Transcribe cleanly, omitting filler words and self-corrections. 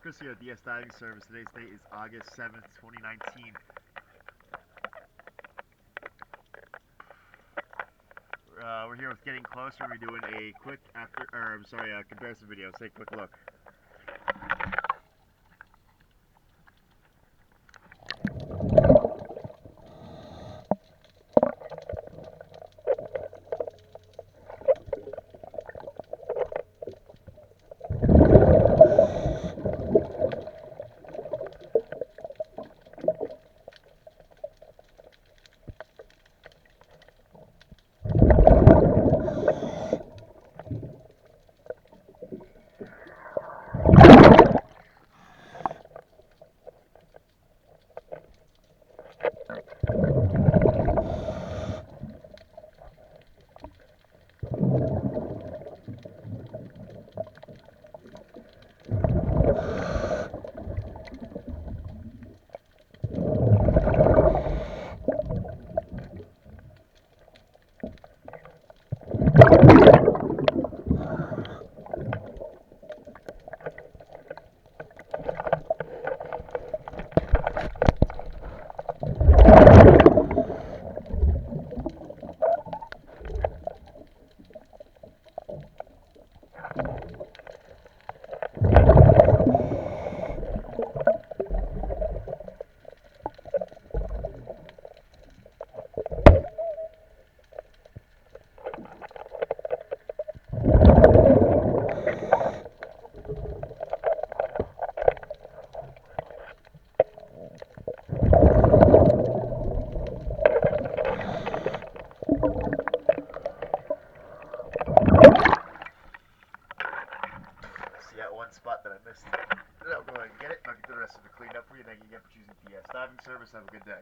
Chris here at DS Diving Service. Today's date is August 7th, 2019. We're here with Getting Closer. We're doing a quick comparison video. Say quick look. See that one spot that I missed. I'll go ahead and get it. I'll get the rest of it cleaned up for you. Thank you again for choosing DS Diving Service. Have a good day.